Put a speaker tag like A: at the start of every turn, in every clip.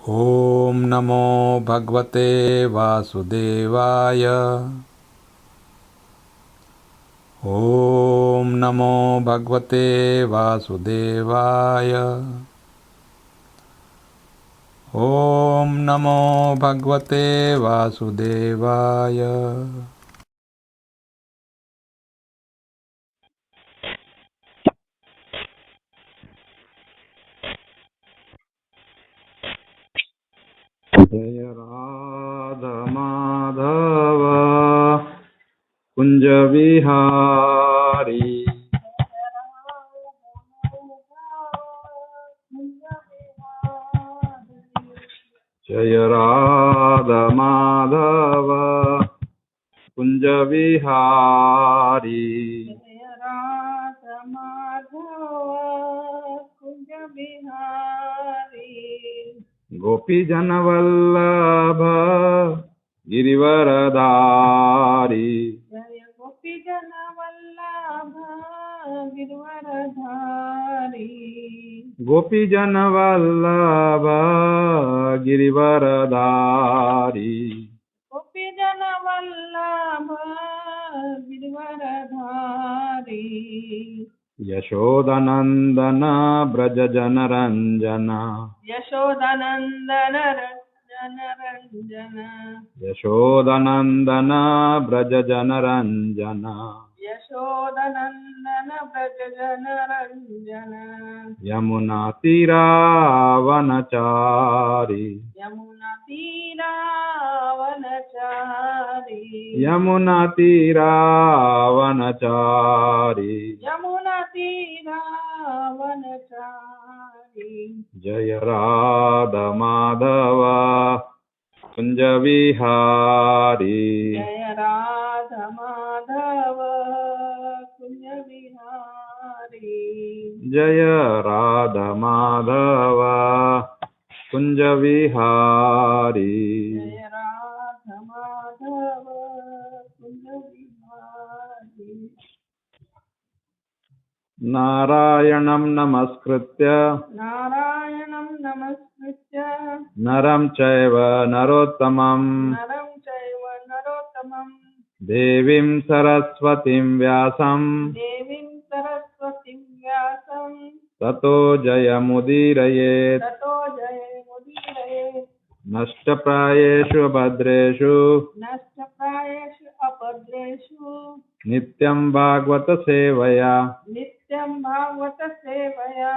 A: ॐ नमो भगवते वासुदेवाय। ॐ नमो भगवते वासुदेवाय। ॐ नमो भगवते वासुदेवाय। जय राधा माधव कुंज विहारी। जय राधा माधव कुंज विहारी।
B: जय राधा माधव कुंज बिहारी।
A: गोपी जन वल्लभ गिरिवरधारी।
B: जय गोपी जन वल्लभ गिरवरधारी।
A: गोपी जन वल्लभ गिरिवरधारी।
B: गोपी जन वल्लभ गिरवरधारी।
A: यशोदनंदन ब्रज जन रंजन।
B: यशोदानंदन रंजन रंजन।
A: यशोदनंदन ब्रज जन रंजन।
B: यशोदानंदन ब्रज जन रंजन।
A: यमुना तीरावनचारी।
B: यमुना तीरावनचारी।
A: यमुना तीरावनचारी।
B: यमुना तीरावनचारी।
A: जय राधा माधव कुंज विहारी।
B: जय राधा माधव कुंज विहारी।
A: जय राधा माधव कुंज विहारी।
B: जय राधा माधव कुंज विहारी।
A: नारायणं नमस्कृत्य
B: नारायणं नमस्कृत्य
A: नरं चैव नरोत्तमं
B: नरं चैव नरोत्तमं
A: देवीं सरस्वतीं व्यासं
B: देवीं सरस्वतीं व्यासं
A: ततो जयमुदीरयेत्।
B: ततो जयमुदीरयेत्।
A: नष्टप्रायेषु भद्रेषु
B: नष्टप्रायेषु अपद्रेषु
A: नित्यं भागवत सेवया।
B: नित्यं भागवत सेवया।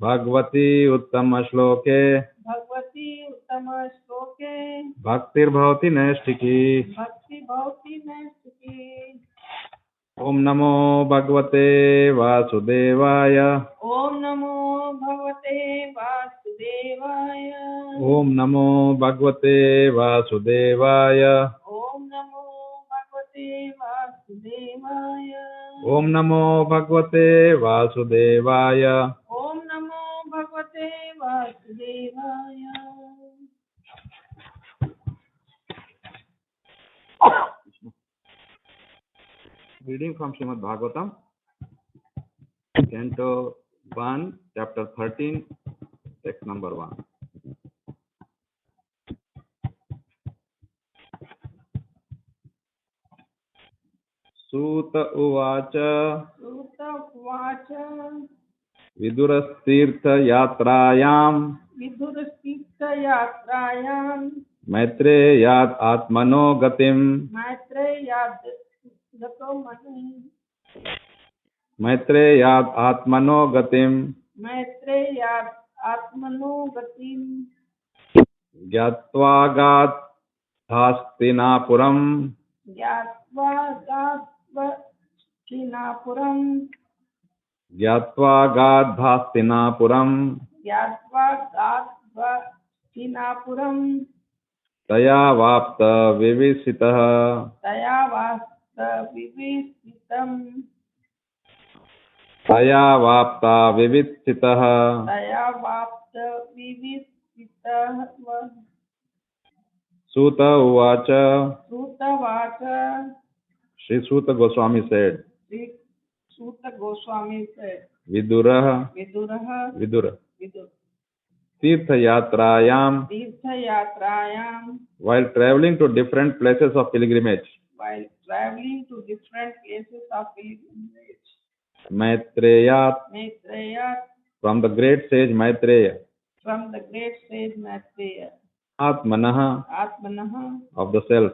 A: भगवती उत्तम श्लोके
B: भगवती उत्तम श्लोके
A: भक्तिर्भवति नैष्ठिकी।
B: भक्ति भवति नैष्ठिकी।
A: ओम नमो भगवते वासुदेवाय।
B: ओम नमो भगवते वासुदेवाय।
A: ओम नमो भगवते वासुदेवाय।
B: ओम नमो भगवते वासुदेवाय।
A: ओम नमो भगवते वासुदेवाय।
B: ओम नमो भगवते वासुदेवाय।
A: Reading from Srimad Bhagavatam, Canto 1, Chapter 13, Text number 1. सूत उवाच
B: सूत उवाच
A: विदुरस्तीर्थयात्रायां
B: विदुरतीर्थयात्रायां
A: मैत्रेयात् आत्मनो गतिं
B: मैत्रेयात् गतो मनुः
A: मैत्रेयात् आत्मनो गतिं
B: मैत्रेयात् आत्मनो गतिं
A: ज्ञात्वा गाथास्तिनापुरं
B: ज्ञात्वा गात्वचिनापुरं
A: ज्ञात्वा गाथास्तिनापुरं
B: ज्ञात्वा गात्वचिनापुरं
A: तया वाप्त विविसितः
B: तया वास्तविविसितं
A: तया वाप्ता विविसितः।
B: तया वास्तविविसितः।
A: सूत उवाच
B: सूतवाच
A: श्री सूत गोस्वामी said,
B: श्री सूत गोस्वामी से
A: विदुरः
B: विदुरः
A: Vidur
B: Vidur
A: Tirthayatrayam,
B: Tirthayatrayam,
A: while traveling to different places of pilgrimage.
B: while traveling to different places of pilgrimage.
A: Maitreya,
B: Maitreya,
A: from the great sage Maitreya.
B: from the great sage Maitreya.
A: Atmanaha,
B: Atmanaha,
A: of the self.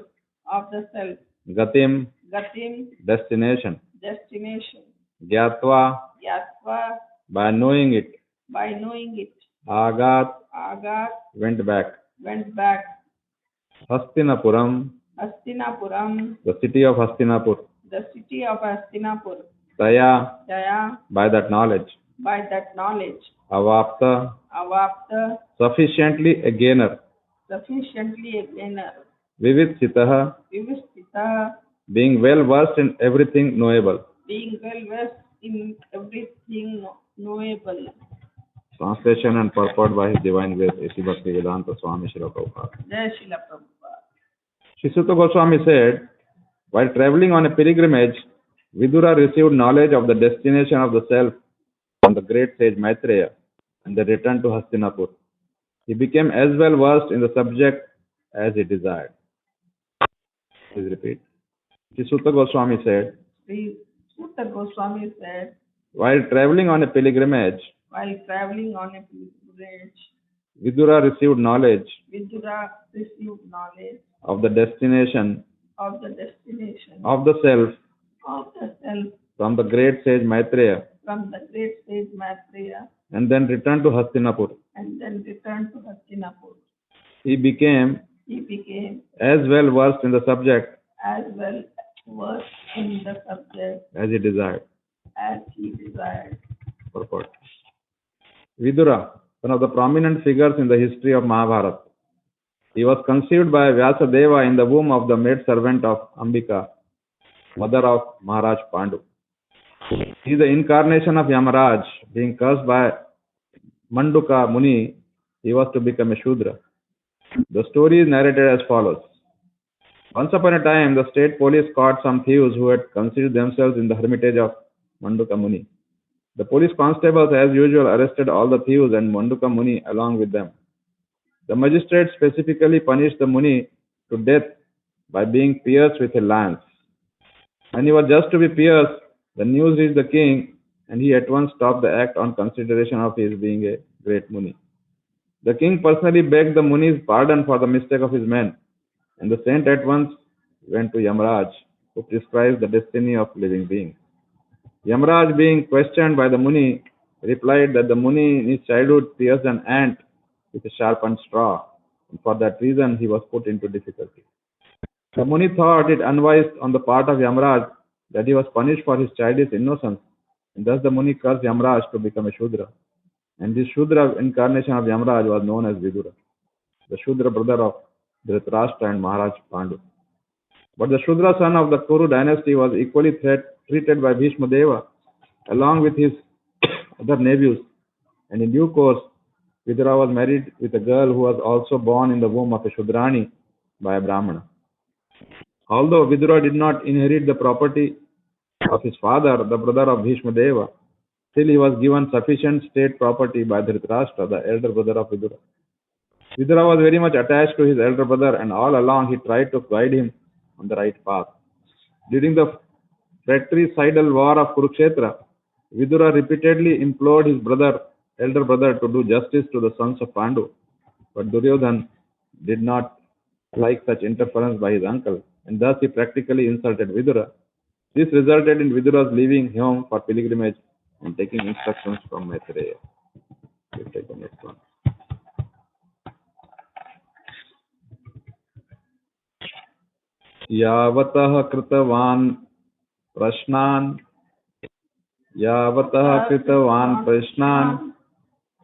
B: of the self.
A: Gatim,
B: Gatim,
A: destination.
B: destination.
A: Gyatva,
B: Yatva,
A: by knowing it.
B: by knowing it.
A: Agat,
B: Agat,
A: went back.
B: went back.
A: Hastinapuram,
B: Hastinapuram,
A: the city of Hastinapur.
B: the city of Hastinapur.
A: Taya,
B: Jaya,
A: by that knowledge.
B: by that knowledge.
A: Avapta,
B: Avapta,
A: sufficiently a gainer.
B: sufficiently a gainer.
A: Vivitsitaha,
B: Vivistita,
A: being well versed in everything knowable.
B: being well versed in everything knowable.
A: Translation and purport by His Divine Grace, A.C. Bhaktivedanta Swami Srila Prabhupada.
B: Jai Srila Prabhupada.
A: Sri Suta Goswami said, while traveling on a pilgrimage, Vidura received knowledge of the destination of the self from the great sage Maitreya and they returned to Hastinapur. He became as well versed in the subject as he desired. Please repeat. Sri Suta Goswami said,
B: Sri Suta Goswami said,
A: while traveling on a pilgrimage,
B: while traveling on a pilgrimage,
A: Vidura received knowledge
B: Vidura received knowledge
A: of the destination
B: of the destination
A: of the self
B: of the self
A: from the great sage Maitreya
B: from the great sage Maitreya
A: and then returned to Hastinapur.
B: and then returned to Hastinapur.
A: He became
B: He became
A: as well versed in the subject
B: as well versed in the subject
A: as he desired.
B: as he desired.
A: Purport. Vidura, one of the prominent figures in the history of Mahabharata. He was conceived by Vyasadeva in the womb of the maidservant of Ambika, mother of Maharaj Pandu. He is the incarnation of Yamaraj. Being cursed by Manduka Muni, he was to become a Shudra. The story is narrated as follows. Once upon a time, the state police caught some thieves who had concealed themselves in the hermitage of Manduka Muni. The police constables, as usual, arrested all the thieves and Manduka Muni along with them. The magistrate specifically punished the Muni to death by being pierced with a lance. When he was just to be pierced, the news reached the king, and he at once stopped the act on consideration of his being a great Muni. The king personally begged the Muni's pardon for the mistake of his men, and the saint at once went to Yamaraj, who prescribes the destiny of living beings. Yamaraj, being questioned by the Muni, replied that the Muni in his childhood pierced an ant with a sharpened straw, and for that reason he was put into difficulty. The Muni thought it unwise on the part of Yamaraj that he was punished for his childish innocence, and thus the Muni cursed Yamaraj to become a Shudra. And this Shudra incarnation of Yamaraj was known as Vidura, the Shudra brother of Dhritarashtra and Maharaj Pandu. But the Shudra son of the Kuru dynasty was equally treated by Bhishma Deva along with his other nephews, and in due course Vidura was married with a girl who was also born in the womb of a Shudrani by a Brahmana. Although Vidura did not inherit the property of his father, the brother of Bhishma Deva, still he was given sufficient state property by Dhritarashtra, the elder brother of Vidura. Vidura was very much attached to his elder brother, and all along he tried to guide him on the right path. During the fratricidal war of Kurukshetra, Vidura repeatedly implored his elder brother, to do justice to the sons of Pandu, but Duryodhan did not like such interference by his uncle, and thus he practically insulted Vidura. This resulted in Vidura's leaving home for pilgrimage and taking instructions from Maitreya. We'll take the next one. Yavatah kritavan prashnan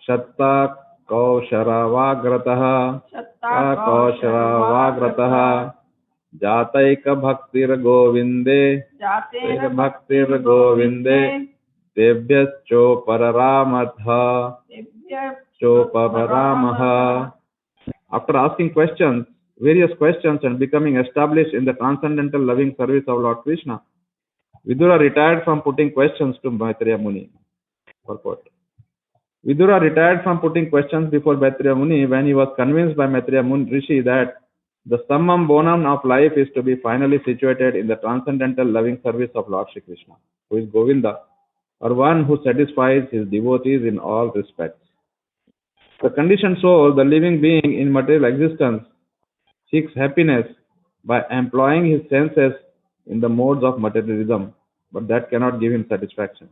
A: shatta kausharavagratah jataika bhaktir govinde tevyascho paramaha. After asking various questions and becoming established in the transcendental loving service of Lord Krishna, Vidura retired from putting questions to Maitreya Muni. Purport. Vidura retired from putting questions before Maitreya Muni when he was convinced by Maitreya Muni Rishi that the summum bonum of life is to be finally situated in the transcendental loving service of Lord Shri Krishna, who is Govinda, or one who satisfies his devotees in all respects. The conditioned soul, the living being in material existence, seeks happiness by employing his senses in the modes of materialism, but that cannot give him satisfaction.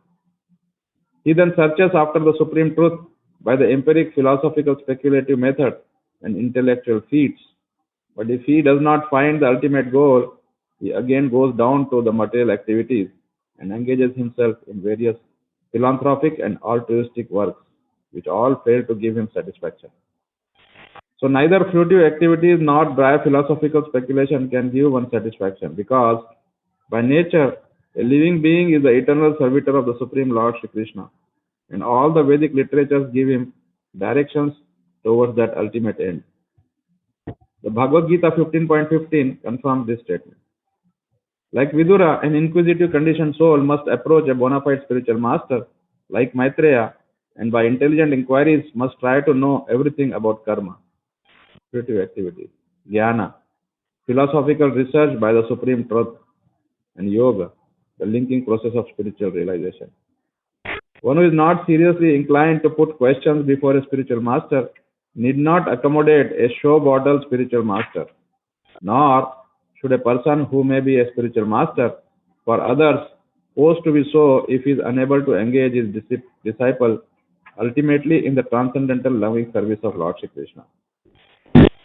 A: He then searches after the supreme truth by the empiric philosophical speculative method and intellectual feats. But if he does not find the ultimate goal, he again goes down to the material activities and engages himself in various philanthropic and altruistic works, which all fail to give him satisfaction. So neither fruitive activities nor dry philosophical speculation can give one satisfaction, because by nature a living being is the eternal servitor of the Supreme Lord Shri Krishna, and all the Vedic literatures give him directions towards that ultimate end. The Bhagavad Gita 15.15 confirms this statement. Like Vidura, an inquisitive conditioned soul must approach a bona fide spiritual master like Maitreya, and by intelligent inquiries must try to know everything about karma, spiritual activities, jnana, philosophical research by the supreme truth, and yoga, the linking process of spiritual realization. One who is not seriously inclined to put questions before a spiritual master need not accommodate a show bottle spiritual master, nor should a person who may be a spiritual master for others pose to be so if he is unable to engage his disciple ultimately in the transcendental loving service of Lord Shri Krishna.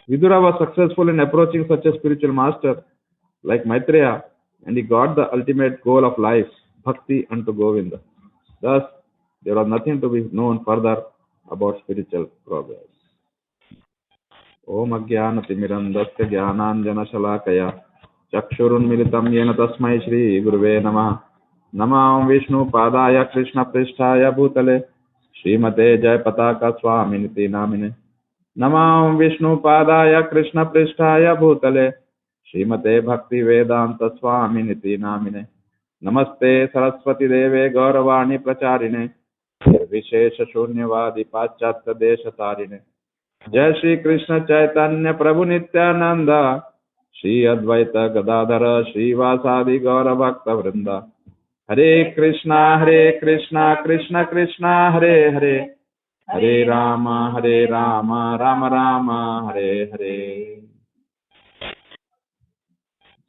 A: Vidura was successful in approaching such a spiritual master like Maitreya, and he got the ultimate goal of life, bhakti unto Govinda. Thus, there was nothing to be known further about spiritual progress. Om Ajnanatimirandasya Jnananjanashalakaya Chakshurunmilitam Yena Tasmai Shri Guruve Namah. Namam Vishnu Padaya Krishna Pristhaya Bhutale Srimate Jai Pataka Swaminiti Namine. Namam Vishnu Padaya Krishna Pristhaya Bhutale Srimate Bhakti Vedanta Swaminiti Namine. Namaste Saraswati Deve Gauravani Pracharine Vishesha Shunyavadi Paschatya Desha Tarine. Jai Shri Krishna Chaitanya Prabhu Nityananda Shri Advaita Gadadhara Shri Vasadi Gaura Bhakta Vrinda. Hare Krishna Krishna Krishna Hare Hare Hare Rama Rama Rama Hare Hare.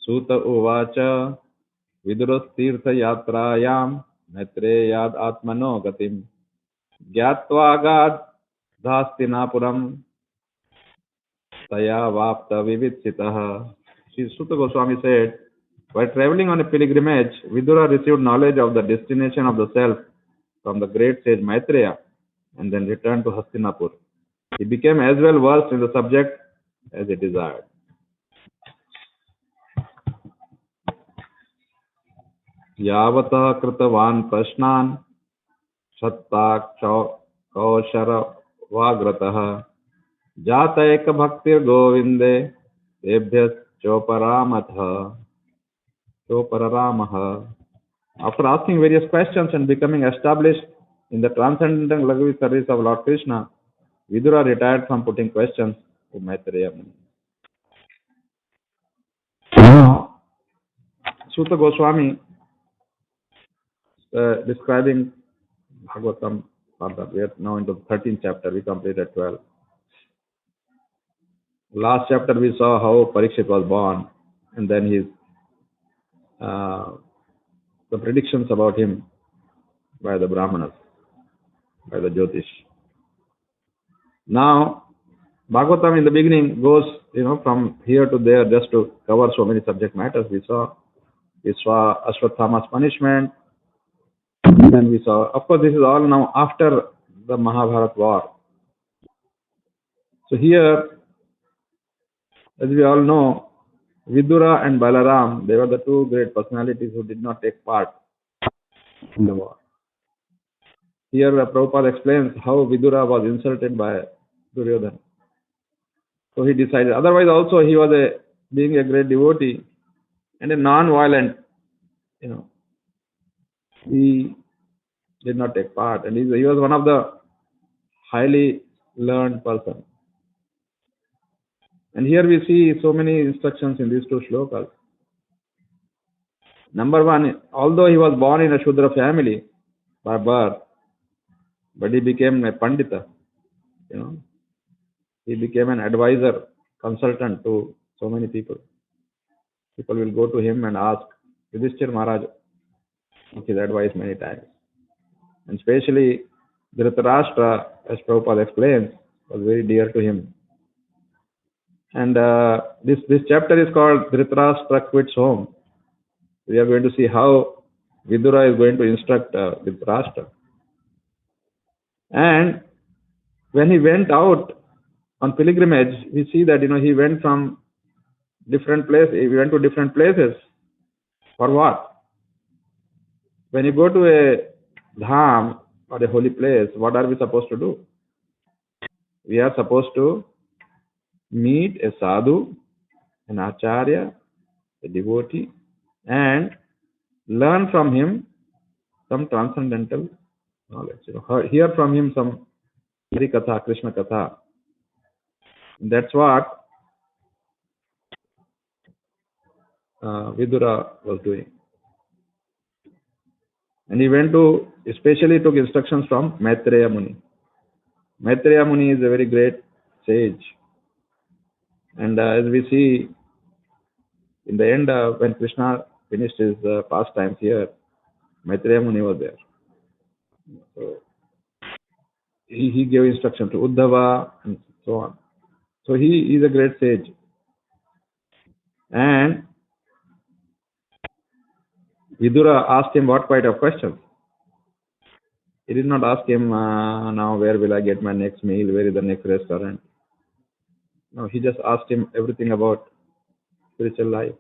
A: Suta Uvacha Vidurastirtha Yatrayam Maitreyad Atmano Gatim Gyatva Dhastinapuram Taya Vapta Vivitsitaha. Sri Suta Goswami said, while traveling on a pilgrimage, Vidura received knowledge of the destination of the self from the great sage Maitreya and then returned to Hastinapur. He became as well versed in the subject as he desired. Yavata Kritavan Prashnan Shattak Kaushara Vagrataha Jataeka Bhaktir Govinde Ebhyas Choparamaha. After asking various questions and becoming established in the transcendental loving service of Lord Krishna, Vidura retired from putting questions to Maitreya Muni. Now, Suta Goswami describing Bhagavatam further. We are now into the 13th chapter. We completed 12. Last chapter we saw how Parikshit was born, and then his the predictions about him by the Brahmanas, by the Jyotish. Now, Bhagavatam in the beginning goes, from here to there just to cover so many subject matters. We saw Ashwatthama's punishment. Then we saw, of course, this is all now after the Mahabharata war. So here, as we all know, Vidura and Balaram, they were the two great personalities who did not take part in the war. Here Prabhupada explains how Vidura was insulted by Duryodhana. So he decided, otherwise also he was being a great devotee and a non-violent, he did not take part. And he was one of the highly learned person. And here we see so many instructions in these two shlokas. Number one, although he was born in a Shudra family by birth, but he became a Pandita. He became an advisor, consultant to so many people. People will go to him and ask Yudhishthir Maharaj his advice many times. And especially Dhritarashtra, as Prabhupada explains, was very dear to him. And this chapter is called Dhritarashtra Quits Home. We are going to see how Vidura is going to instruct Dhritarashtra. And when he went out on pilgrimage, we see that he went from different places. He went to different places. For what? When you go to a dham or a holy place, what are we supposed to do? We are supposed to meet a sadhu, an acharya, a devotee, and learn from him some transcendental knowledge. Hear from him some Hari Katha, Krishna Katha. That's what Vidura was doing. And he went to, especially took instructions from Maitreya Muni. Maitreya Muni is a very great sage. And as we see, in the end, when Krishna finished his pastimes here, Maitreya Muni was there. So he gave instruction to Uddhava and so on. So he is a great sage. And Vidura asked him what kind of questions. He did not ask him, now where will I get my next meal, where is the next restaurant. No, he just asked him everything about spiritual life.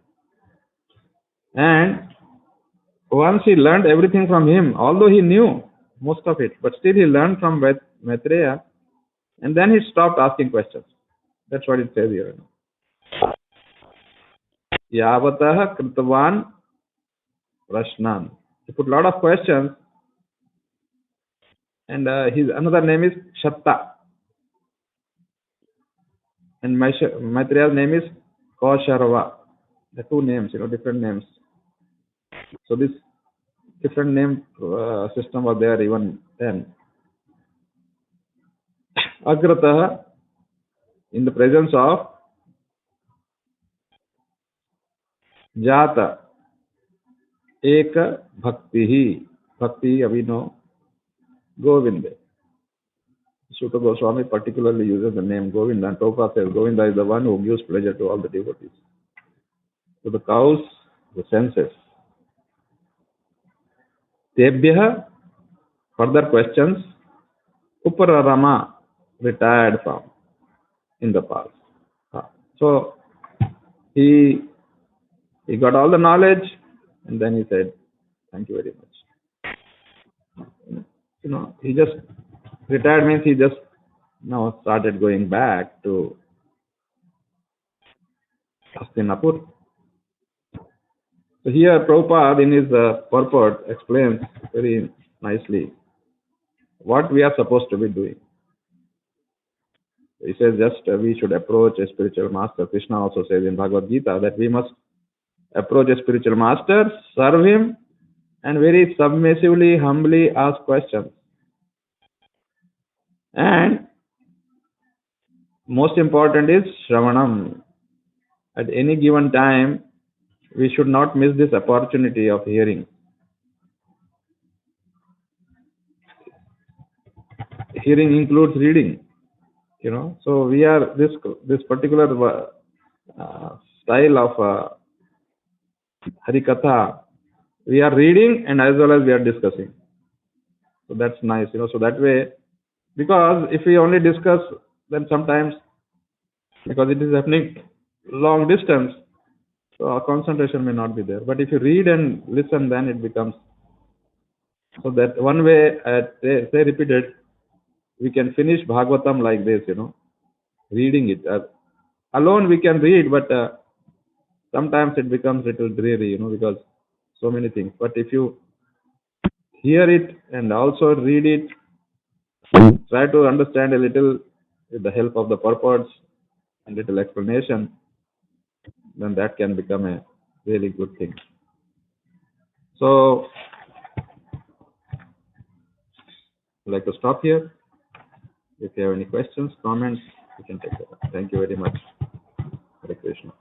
A: And once he learned everything from him, although he knew most of it, but still he learned from Maitreya, and then he stopped asking questions. That's what it says here. Yavatah kritavan prashnan. He put a lot of questions, and his another name is Shatta. And Maitreya's name is Kausharava. The two names, different names. So this different name system was there even then. Agratah, in the presence of Jata, Eka Bhaktihi, Bhakti Avino Govinda. Sutta Goswami particularly uses the name Govinda, and Prabhupada says Govinda is the one who gives pleasure to all the devotees. To the cows, the senses. Tebhya, further questions, Upararama, retired from in the past. So he got all the knowledge, and then he said, thank you very much. He just retired means he just now started going back to Hastinapur. So here Prabhupada in his purport explains very nicely what we are supposed to be doing. He says just we should approach a spiritual master. Krishna also says in Bhagavad Gita that we must approach a spiritual master, serve him, and very submissively, humbly ask questions. And most important is Shravanam. At any given time, we should not miss this opportunity of hearing. Hearing includes reading, So we are this particular style of Harikatha, we are reading and as well as we are discussing. So that's nice, So that way, because if we only discuss, then sometimes, because it is happening long distance, so our concentration may not be there. But if you read and listen, then it becomes. So that one way, say repeated, we can finish Bhagavatam like this, reading it. Alone we can read, but sometimes it becomes a little dreary, because so many things. But if you hear it and also read it, Try to understand a little with the help of the purports and little explanation, then that can become a really good thing. So, I'd like to stop here. If you have any questions, comments, you can take it. Thank you very much. Hare Krishna.